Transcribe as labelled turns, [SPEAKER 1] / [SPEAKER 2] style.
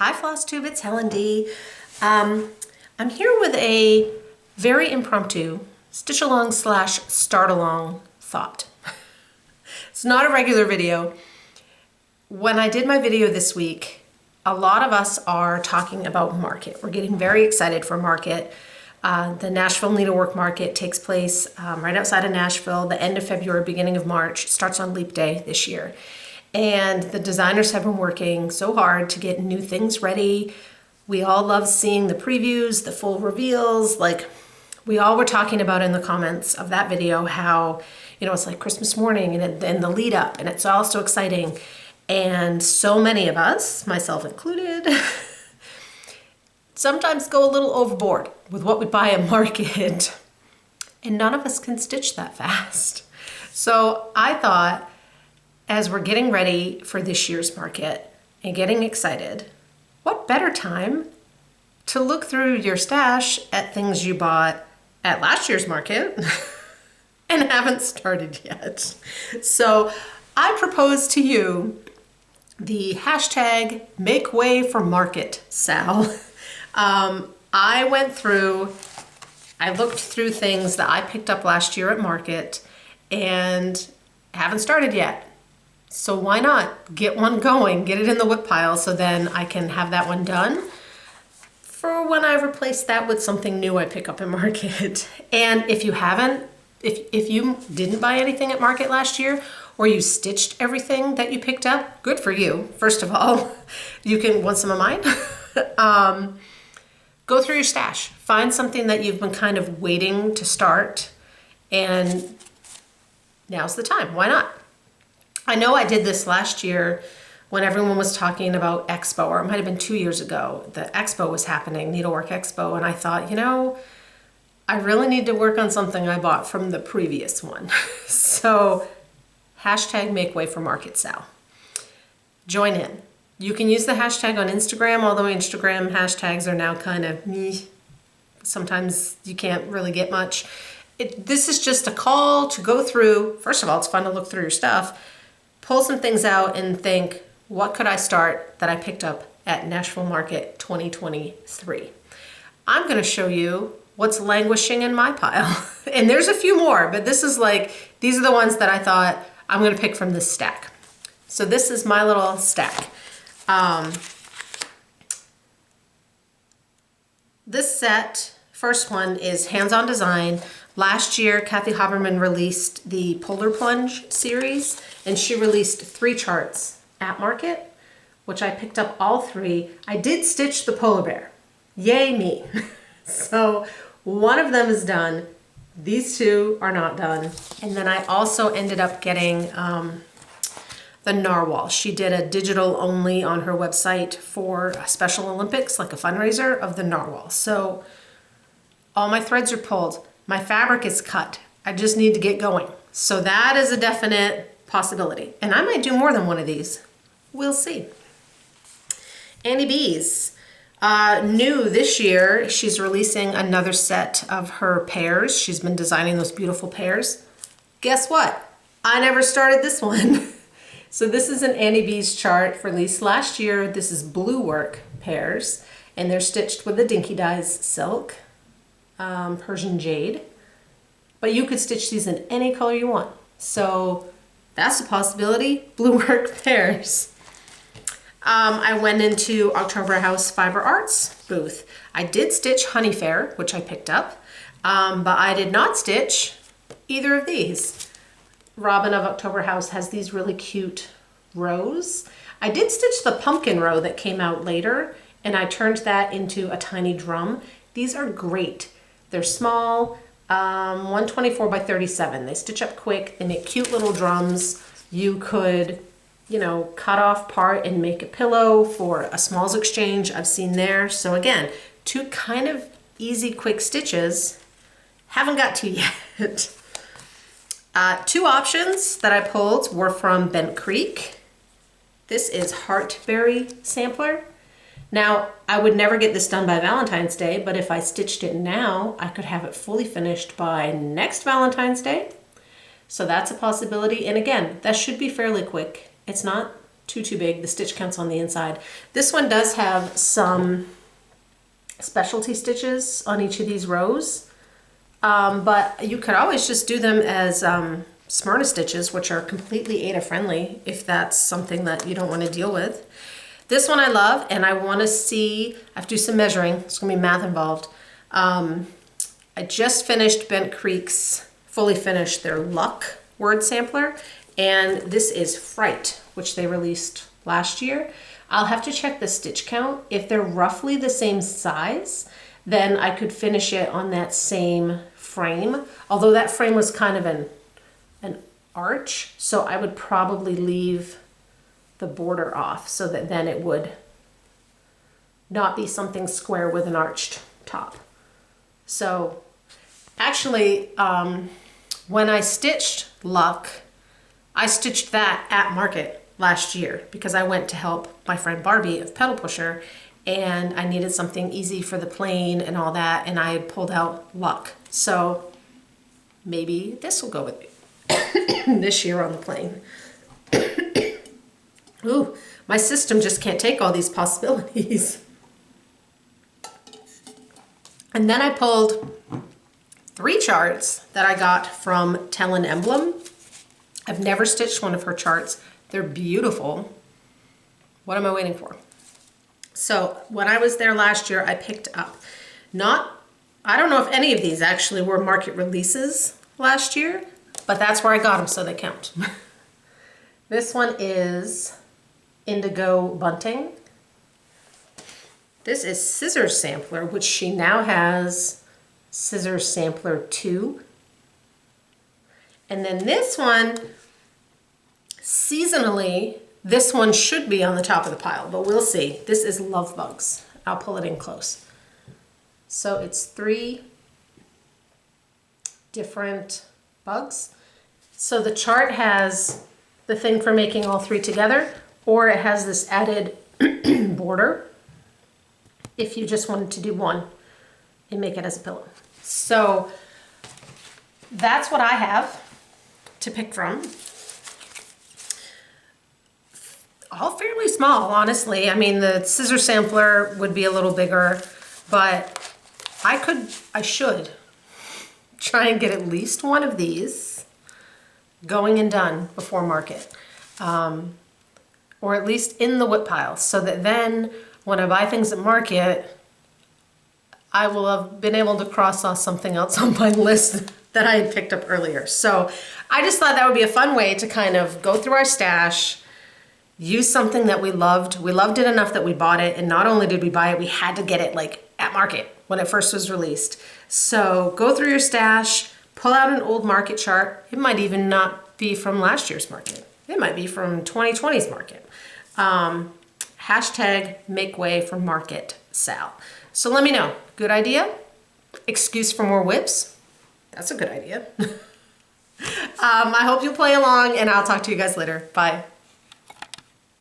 [SPEAKER 1] Hi Floss Tube, it's Helen D. I'm here with a very impromptu stitch along / start along thought. It's not a regular video. When I did my video this week, a lot of us are talking about market. We're getting very excited for market. The Nashville Needlework Market takes place right outside of Nashville, the end of February, beginning of March. It starts on Leap Day this year. And the designers have been working so hard to get new things ready. We all love seeing the previews, the full reveals. Like we all were talking about in the comments of that video how, it's like Christmas morning and the lead up, and it's all so exciting. And so many of us, myself included, sometimes go a little overboard with what we buy at market. And none of us can stitch that fast. So I thought, as we're getting ready for this year's market and getting excited, what better time to look through your stash at things you bought at last year's market and haven't started yet. So I propose to you the hashtag make way for market SAL. I looked through things that I picked up last year at market and haven't started yet. So why not get one going, get it in the whip pile so then I can have that one done for when I replace that with something new I pick up at market. And if you haven't, if you didn't buy anything at market last year, or you stitched everything that you picked up, good for you. First of all, you can want some of mine. Go through your stash, find something that you've been kind of waiting to start, and now's the time, why not? I know I did this last year when everyone was talking about Expo, or it might have been 2 years ago. The Expo was happening, Needlework Expo, and I thought, I really need to work on something I bought from the previous one. So hashtag make way for market SAL. Join in. You can use the hashtag on Instagram, although Instagram hashtags are now kind of meh. Sometimes you can't really get much. This is just a call to go through. First of all, it's fun to look through your stuff. Pull some things out and think, what could I start that I picked up at Nashville Market 2023? I'm going to show you what's languishing in my pile. And there's a few more, but these are the ones that I thought I'm going to pick from this stack. So this is my little stack. This set, first one is Hands-On Design. Last year, Kathy Haberman released the Polar Plunge series, and she released 3 charts at market, which I picked up all 3. I did stitch the polar bear. Yay me. So one of them is done. These 2 are not done. And then I also ended up getting the narwhal. She did a digital only on her website for Special Olympics, like a fundraiser of the narwhal. So all my threads are pulled. My fabric is cut. I just need to get going. So that is a definite possibility. And I might do more than one of these. We'll see. Annie B's. New this year, she's releasing another set of her pairs. She's been designing those beautiful pairs. Guess what? I never started this one. So this is an Annie B's chart released last year. This is blue work pairs, and they're stitched with the Dinky Dyes silk, Persian jade. But you could stitch these in any color you want. So that's a possibility. Blue work pairs. I went into October House Fiber Arts booth. I did stitch Honey Fair, which I picked up, but I did not stitch either of these. Robin of October House has these really cute rows. I did stitch the pumpkin row that came out later, and I turned that into a tiny drum. These are great. They're small, 124 by 37. They stitch up quick. They make cute little drums. You could cut off part and make a pillow for a smalls exchange. I've seen there. So again, 2 kind of easy, quick stitches. Haven't got to yet. 2 options that I pulled were from Bent Creek. This is Heartberry Sampler. Now, I would never get this done by Valentine's Day, but if I stitched it now, I could have it fully finished by next Valentine's Day. So that's a possibility. And again, that should be fairly quick. It's not too big. The stitch counts on the inside. This one does have some specialty stitches on each of these rows, but you could always just do them as Smyrna stitches, which are completely Aida friendly if that's something that you don't want to deal with. This one I love, and I want to see, I have to do some measuring. There's going to be math involved. I just finished Bent Creek's, fully finished their Luck word sampler, and this is Fright, which they released last year. I'll have to check the stitch count. If they're roughly the same size, then I could finish it on that same frame, although that frame was kind of an arch, so I would probably leave the border off so that then it would not be something square with an arched top. So actually, when I stitched Luck, I stitched that at Market last year because I went to help my friend Barbie of Pedal Pusher, and I needed something easy for the plane and all that, and I had pulled out Luck. So maybe this will go with me this year on the plane. Ooh, my system just can't take all these possibilities. And then I pulled 3 charts that I got from Telen Emblem. I've never stitched one of her charts. They're beautiful. What am I waiting for? So when I was there last year, I picked up I don't know if any of these actually were Market releases last year, but that's where I got them, so they count. This one is Indigo Bunting. This is Scissors Sampler, which she now has Scissors Sampler 2. And then this one, seasonally, this one should be on the top of the pile, but we'll see. This is Love Bugs. I'll pull it in close. So it's 3 different bugs. So the chart has the thing for making all 3 together, or it has this added border if you just wanted to do one and make it as a pillow. So that's what I have to pick from. All fairly small, honestly. I mean, the scissor sampler would be a little bigger, but I should try and get at least one of these going and done before Market. Or at least in the whip pile, so that then when I buy things at Market, I will have been able to cross off something else on my list that I had picked up earlier. So I just thought that would be a fun way to kind of go through our stash, use something that we loved. We loved it enough that we bought it, and not only did we buy it, we had to get it like at Market when it first was released. So go through your stash, pull out an old Market chart. It might even not be from last year's Market. It might be from 2020's Market. Hashtag make way for Market SAL. So let me know. Good idea? Excuse for more whips? That's a good idea. I hope you'll play along, and I'll talk to you guys later. Bye.